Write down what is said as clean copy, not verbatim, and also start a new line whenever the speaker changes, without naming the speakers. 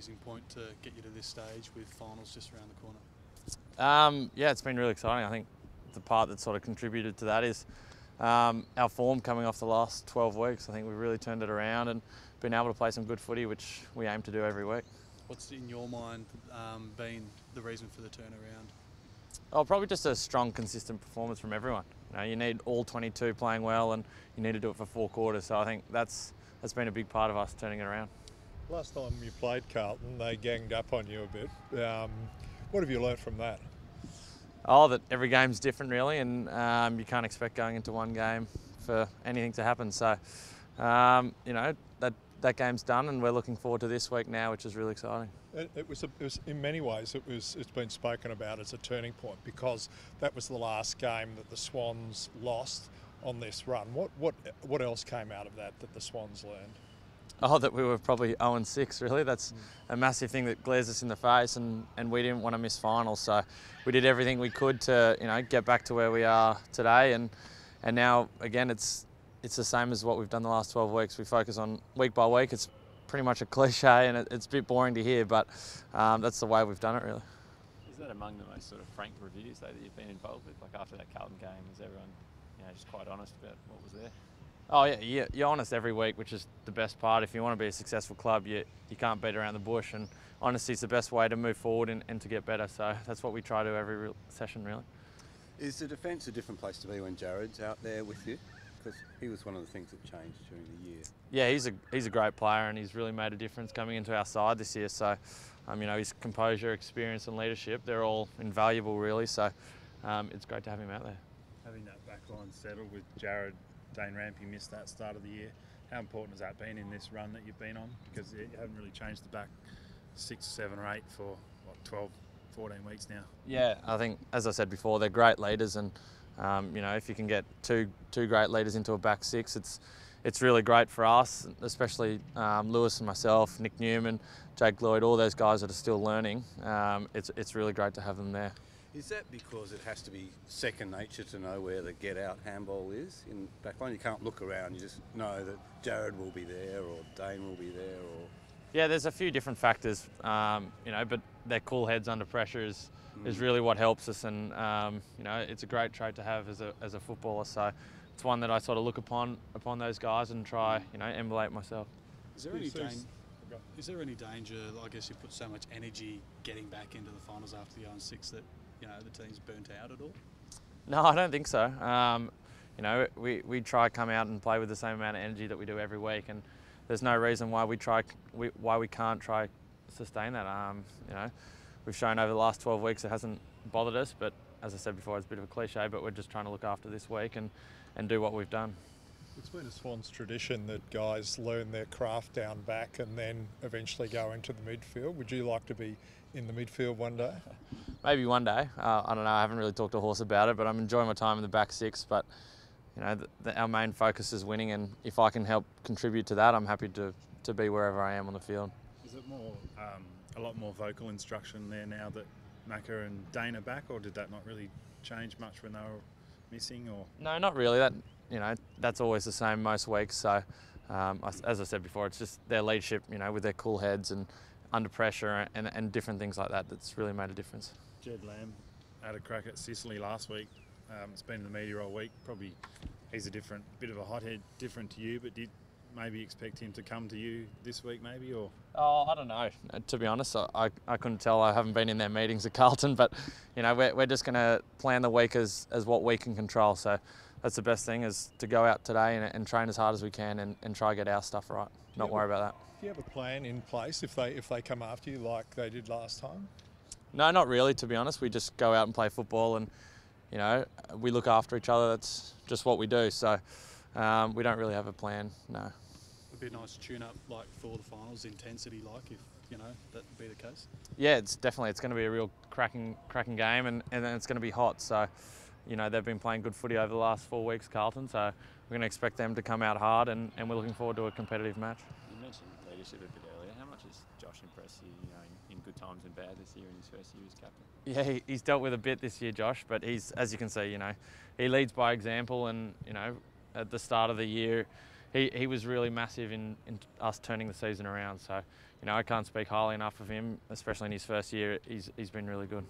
freezing point to get you to this stage with finals just around the corner?
Yeah, it's been really exciting. I think the part that sort of contributed to that is our form coming off the last 12 weeks. I think we've really turned it around and been able to play some good footy, which we aim to do every week.
What's in your mind been the reason for the turnaround?
Oh, probably just a strong, consistent performance from everyone. You need all 22 playing well, and you need to do it for 4 quarters. So I think that's been a big part of us turning it around.
Last time you played Carlton, they ganged up on you a bit. What have you learnt from that?
Oh, that every game's different really, and you can't expect going into one game for anything to happen. So, that game's done, and we're looking forward to this week now, which is really exciting.
It was in many ways it's been spoken about as a turning point because that was the last game that the Swans lost on this run. What else came out of that the Swans learned?
Oh, that we were probably 0-6 really. That's a massive thing that glares us in the face, and we didn't want to miss finals. So we did everything we could to get back to where we are today, and now again it's the same as what we've done the last 12 weeks. We focus on week by week. It's pretty much a cliche and it's a bit boring to hear, but that's the way we've done it really.
Is that among the most sort of frank reviews though that you've been involved with? Like after that Carlton game, was everyone just quite honest about what was there?
Oh yeah, you're honest every week, which is the best part. If you want to be a successful club, you can't beat around the bush, and honesty is the best way to move forward and to get better. So that's what we try to do every session really.
Is the defence a different place to be when Jared's out there with you? Because he was one of the things that changed during the year.
Yeah, he's a great player, and he's really made a difference coming into our side this year. So, his composure, experience and leadership, they're all invaluable really. So it's great to have him out there.
Having that back line settled with Jared, Dane Rampy missed that start of the year. How important has that been in this run that you've been on? Because you haven't really changed the back 6, 7 or 8 for 12, 14 weeks now.
Yeah, I think, as I said before, they're great leaders, and if you can get two great leaders into a back 6, it's really great for us, especially Lewis and myself, Nick Newman, Jake Lloyd, all those guys that are still learning. It's really great to have them there.
Is that because it has to be second nature to know where the get-out handball is in backline? You can't look around, you just know that Jared will be there or Dane will be there? Or
Yeah, there's a few different factors, but their cool heads under pressure is really what helps us, and it's a great trait to have as a footballer. So it's one that I sort of look upon those guys and try, emulate myself.
Is there any danger? I guess you put so much energy getting back into the finals after the 0-6 that the team's burnt out at all?
No, I don't think so. We try to come out and play with the same amount of energy that we do every week, and there's no reason why we can't try sustain that. We've shown over the last 12 weeks it hasn't bothered us, but as I said before, it's a bit of a cliche, but we're just trying to look after this week and do what we've done.
It's been a Swans tradition that guys learn their craft down back and then eventually go into the midfield. Would you like to be in the midfield one day?
Maybe one day. I don't know. I haven't really talked to Horse about it, but I'm enjoying my time in the back 6. But our main focus is winning, and if I can help contribute to that, I'm happy to be wherever I am on the field.
Is it more a lot more vocal instruction there now that Macca and Dane are back, or did that not really change much when they were missing? Or
no, not really. That's always the same most weeks. So as I said before, it's just their leadership, with their cool heads and under pressure and different things like that that's really made a difference.
Jed Lamb had a crack at Sicily last week. It's been in the media all week. Probably he's a bit of a hothead, different to you, but did maybe expect him to come to you this week maybe? Or
Oh, I don't know. To be honest, I couldn't tell. I haven't been in their meetings at Carlton, but we're just going to plan the week as what we can control. So that's the best thing, is to go out today and train as hard as we can and try to get our stuff right. Not worry about that.
Do you have a plan in place if they come after you like they did last time?
No, not really, to be honest. We just go out and play football, and we look after each other. That's just what we do. So we don't really have a plan, no.
It'd be a nice tune-up for the finals, intensity if that'd be the case.
Yeah, it's going to be a real cracking game, and then it's going to be hot. So they've been playing good footy over the last 4 weeks, Carlton. So we're going to expect them to come out hard, and we're looking forward to a competitive match.
You mentioned leadership a bit earlier. How much has Josh impressed you, in good times and bad this year in his first year as captain?
Yeah, he's dealt with a bit this year, Josh, but he's, as you can see, he leads by example, and at the start of the year, he was really massive in us turning the season around. So, you know, I can't speak highly enough of him, especially in his first year. He's been really good.